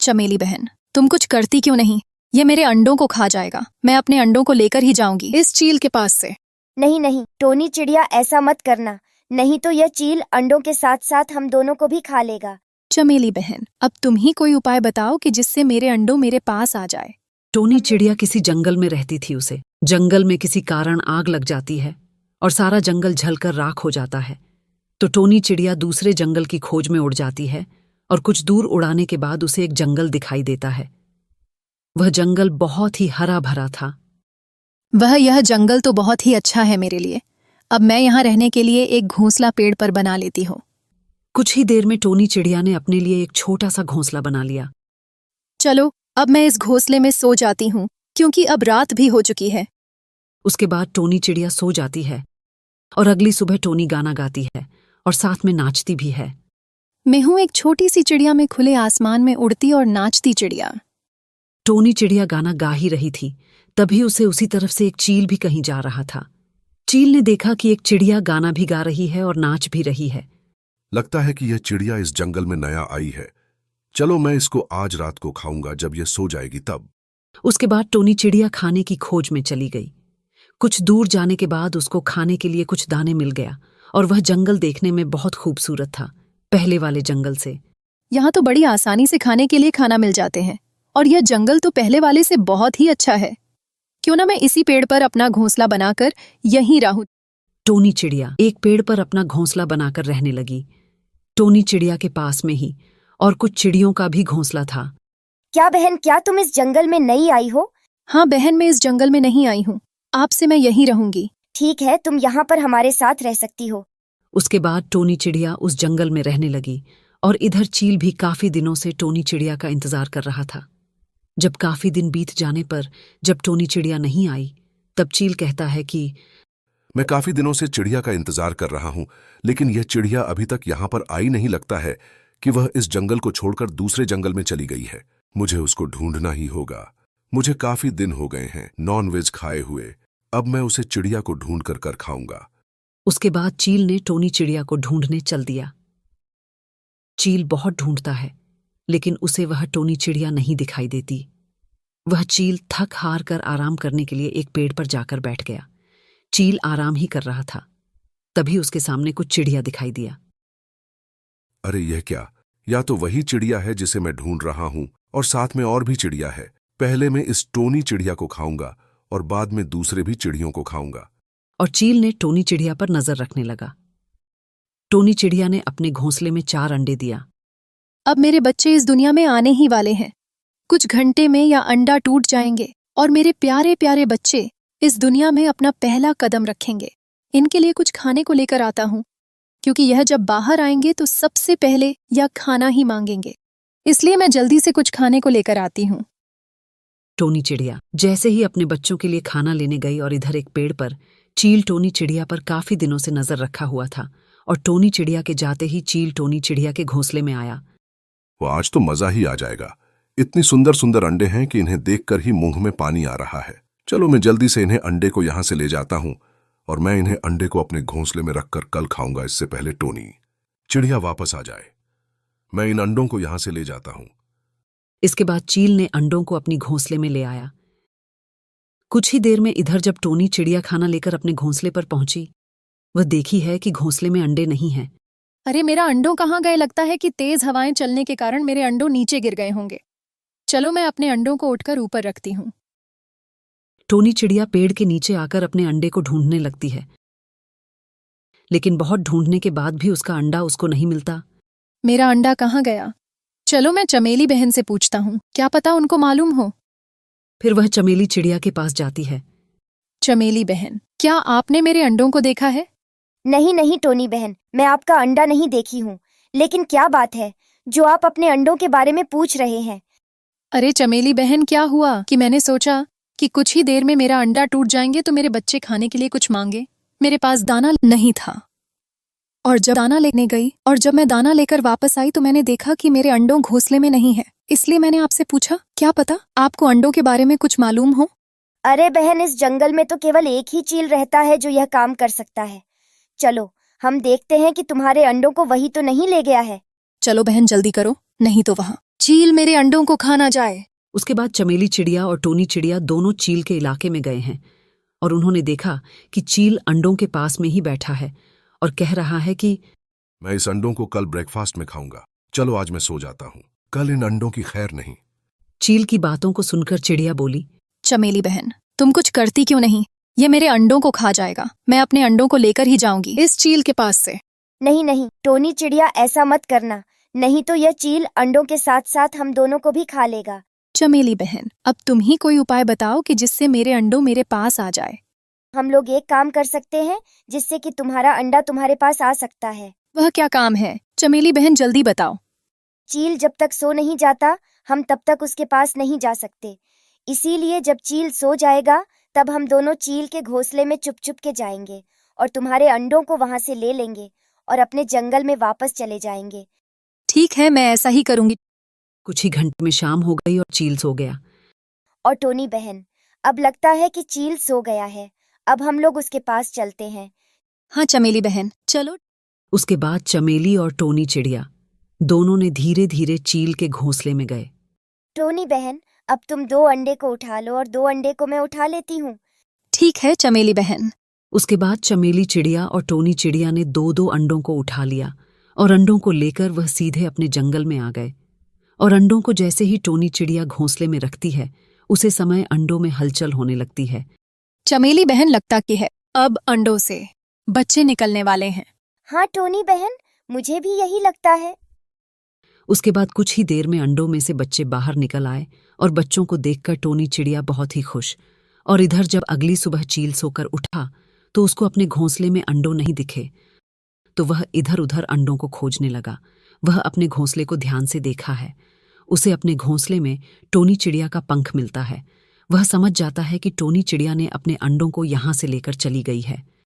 चमेली बहन, तुम कुछ करती क्यों नहीं? ये मेरे अंडों को खा जाएगा। मैं अपने अंडों को लेकर ही जाऊंगी इस चील के पास से। नहीं नहीं टोनी चिड़िया, ऐसा मत करना, नहीं तो यह चील अंडों के साथ साथ हम दोनों को भी खा लेगा। चमेली बहन, अब तुम ही कोई उपाय बताओ कि जिससे मेरे अंडों मेरे पास आ जाए। टोनी चिड़िया किसी जंगल में रहती थी। उसे जंगल में किसी कारण आग लग जाती है और सारा जंगल जलकर राख हो जाता है। तो टोनी चिड़िया दूसरे जंगल की खोज में उड़ जाती है और कुछ दूर उड़ाने के बाद उसे एक जंगल दिखाई देता है। वह जंगल बहुत ही हरा भरा था। यह जंगल तो बहुत ही अच्छा है मेरे लिए। अब मैं यहाँ रहने के लिए एक घोंसला पेड़ पर बना लेती हूँ। कुछ ही देर में टोनी चिड़िया ने अपने लिए एक छोटा सा घोंसला बना लिया। चलो, अब मैं इस घोंसले में सो जाती हूँ क्योंकि अब रात भी हो चुकी है। उसके बाद टोनी चिड़िया सो जाती है और अगली सुबह टोनी गाना गाती है और साथ में नाचती भी है। मैं हूँ एक छोटी सी चिड़िया में खुले आसमान में उड़ती और नाचती चिड़िया। टोनी चिड़िया गाना गा ही रही थी, तभी उसे उसी तरफ से एक चील भी कहीं जा रहा था। चील ने देखा कि एक चिड़िया गाना भी गा रही है और नाच भी रही है। लगता है कि यह चिड़िया इस जंगल में नया आई है। चलो मैं इसको आज रात को खाऊंगा, जब यह सो जाएगी तब। उसके बाद टोनी चिड़िया खाने की खोज में चली गई। कुछ दूर जाने के बाद उसको खाने के लिए कुछ दाने मिल गया और वह जंगल देखने में बहुत खूबसूरत था, पहले वाले जंगल से। यहाँ तो बड़ी आसानी से खाने के लिए खाना मिल जाते हैं और यह जंगल तो पहले वाले से बहुत ही अच्छा है। क्यों ना मैं इसी पेड़ पर अपना घोंसला बनाकर यहीं रहूं। टोनी चिड़िया एक पेड़ पर अपना घोंसला बनाकर रहने लगी। टोनी चिड़िया के पास में ही और कुछ चिड़ियों का भी घोंसला था। क्या बहन, क्या तुम इस जंगल में नई आई हो? हाँ बहन, मैं इस जंगल में नहीं आई हूँ। आपसे मैं यहीं रहूंगी। ठीक है, तुम यहाँ पर हमारे साथ रह सकती हो। उसके बाद टोनी चिड़िया उस जंगल में रहने लगी और इधर चील भी काफी दिनों से टोनी चिड़िया का इंतजार कर रहा था। जब काफी दिन बीत जाने पर जब टोनी चिड़िया नहीं आई, तब चील कहता है कि मैं काफी दिनों से चिड़िया का इंतजार कर रहा हूं, लेकिन यह चिड़िया अभी तक यहाँ पर आई नहीं। लगता है कि वह इस जंगल को छोड़कर दूसरे जंगल में चली गई है। मुझे उसको ढूंढना ही होगा। मुझे काफी दिन हो गए हैं नॉनवेज खाए हुए। अब मैं उसे चिड़िया को ढूंढ कर खाऊंगा। उसके बाद चील ने टोनी चिड़िया को ढूंढने चल दिया। चील बहुत ढूंढता है, लेकिन उसे वह टोनी चिड़िया नहीं दिखाई देती। वह चील थक हार कर आराम करने के लिए एक पेड़ पर जाकर बैठ गया। चील आराम ही कर रहा था, तभी उसके सामने कुछ चिड़िया दिखाई दिया। अरे यह क्या? या तो वही चिड़िया है जिसे मैं ढूंढ रहा हूं और साथ में और भी चिड़िया है। पहले मैं इस टोनी चिड़िया को खाऊंगा और बाद में दूसरे भी चिड़ियों को खाऊंगा। और चील ने टोनी चिड़िया पर नजर रखने लगा। टोनी चिड़िया ने अपने घोंसले में 4 अंडे दिया। अब मेरे बच्चे इस दुनिया में आने ही वाले हैं। कुछ घंटे में या अंडा टूट जाएंगे और मेरे प्यारे प्यारे बच्चे इस दुनिया में अपना पहला कदम रखेंगे। इनके लिए कुछ खाने को लेकर आता हूँ, क्योंकि यह जब बाहर आएंगे तो सबसे पहले यह खाना ही मांगेंगे। इसलिए मैं जल्दी से कुछ खाने को लेकर आती हूँ। टोनी चिड़िया जैसे ही अपने बच्चों के लिए खाना लेने गई और इधर एक पेड़ पर चील टोनी चिड़िया पर काफी दिनों से नजर रखा हुआ था और टोनी चिड़िया के जाते ही चील टोनी चिड़िया के घोंसले में आया। वो आज तो मजा ही आ जाएगा। इतनी सुंदर सुंदर अंडे हैं कि इन्हें देखकर ही मुंह में पानी आ रहा है। चलो मैं जल्दी से इन्हें अंडे को यहां से ले जाता हूं और मैं इन्हें अंडे को अपने घोंसले में रखकर कल खाऊंगा, इससे पहले टोनी चिड़िया वापस आ जाए। मैं इन अंडों को यहां से ले जाता हूं। इसके बाद चील ने अंडों को अपनी घोंसले में ले आया। कुछ ही देर में इधर जब टोनी चिड़िया खाना लेकर अपने घोंसले पर पहुंची, वह देखी है कि घोंसले में अंडे नहीं हैं। अरे मेरा अंडों कहाँ गए? लगता है कि तेज हवाएं चलने के कारण मेरे अंडों नीचे गिर गए होंगे। चलो मैं अपने अंडों को उठकर ऊपर रखती हूँ। टोनी चिड़िया पेड़ के नीचे आकर अपने अंडे को ढूंढने लगती है, लेकिन बहुत ढूंढने के बाद भी उसका अंडा उसको नहीं मिलता। मेरा अंडा कहाँ गया? चलो मैं चमेली बहन से पूछता हूँ, क्या पता उनको मालूम हो। फिर वह चमेली चिड़िया के पास जाती है। चमेली बहन, क्या आपने मेरे अंडों को देखा है? नहीं नहीं टोनी बहन, मैं आपका अंडा नहीं देखी हूँ। लेकिन क्या बात है जो आप अपने अंडों के बारे में पूछ रहे हैं? अरे चमेली बहन, क्या हुआ कि मैंने सोचा कि कुछ ही देर में मेरा अंडा टूट जाएंगे तो मेरे बच्चे खाने के लिए कुछ मांगे। मेरे पास दाना नहीं था और जब मैं दाना लेकर वापस आई तो मैंने देखा कि मेरे अंडों घोंसले में नहीं है। इसलिए मैंने आपसे पूछा, क्या पता आपको अंडों के बारे में कुछ मालूम हो। अरे बहन, इस जंगल में तो केवल एक ही चील रहता है जो यह काम कर सकता है। चलो हम देखते हैं कि तुम्हारे अंडों को वही तो नहीं ले गया है। चलो बहन जल्दी करो, नहीं तो वहाँ चील मेरे अंडों को खा ना जाए। उसके बाद चमेली चिड़िया और टोनी चिड़िया दोनों चील के इलाके में गए हैं और उन्होंने देखा कि चील अंडों के पास में ही बैठा है और कह रहा है कि मैं इस अंडों को कल ब्रेकफास्ट में खाऊंगा। चलो आज मैं सो जाता हूँ, कल इन अंडों की खैर नहीं। चील की बातों को सुनकर चिड़िया बोली, चमेली बहन, तुम कुछ करती क्यों नहीं? ये मेरे अंडों को खा जाएगा। मैं अपने अंडों को लेकर ही जाऊंगी इस चील के पास से। नहीं नहीं टोनी चिड़िया, ऐसा मत करना, नहीं तो यह चील अंडों के साथ साथ हम दोनों को भी खा लेगा। चमेली बहन, अब तुम ही कोई उपाय बताओ कि जिससे मेरे अंडों मेरे पास आ जाए। हम लोग एक काम कर सकते हैं जिससे कि तुम्हारा अंडा तुम्हारे पास आ सकता है। वह क्या काम है? चमेली बहन जल्दी बताओ। चील जब तक सो नहीं जाता हम तब तक उसके पास नहीं जा सकते, इसीलिए जब चील सो जाएगा तब हम दोनों चील के घोंसले में चुप चुप के जाएंगे और तुम्हारे अंडों को वहां से ले लेंगे और अपने जंगल में वापस चले जाएंगे। ठीक है, मैं ऐसा ही करूंगी। कुछ ही घंटे में शाम हो गई और चील सो गया। और टोनी बहन, अब लगता है कि चील सो गया है, अब हम लोग उसके पास चलते हैं। हाँ चमेली बहन, चलो। उसके बाद चमेली और टोनी चिड़िया दोनों ने धीरे धीरे चील के घोंसले में गए। टोनी बहन, अब तुम 2 अंडे को उठा लो और 2 अंडे को मैं उठा लेती हूँ। ठीक है चमेली बहन। उसके बाद चमेली चिड़िया और टोनी चिड़िया ने 2-2 अंडों को उठा लिया और अंडों को लेकर वह सीधे अपने जंगल में आ गए। और अंडों को जैसे ही टोनी चिड़िया घोंसले में रखती है उसे समय अंडों में हलचल होने लगती है। चमेली बहन, लगता कि है अब अंडों से बच्चे निकलने वाले हैं। हाँ टोनी बहन, मुझे भी यही लगता है। उसके बाद कुछ ही देर में अंडों में से बच्चे बाहर निकल आए और बच्चों को देखकर टोनी चिड़िया बहुत ही खुश। और इधर जब अगली सुबह चील सोकर उठा तो उसको अपने घोंसले में अंडों नहीं दिखे, तो वह इधर उधर अंडों को खोजने लगा। वह अपने घोंसले को ध्यान से देखा है। उसे अपने घोंसले में टोनी चिड़िया का पंख मिलता है। वह समझ जाता है कि टोनी चिड़िया ने अपने अंडों को यहाँ से लेकर चली गई है।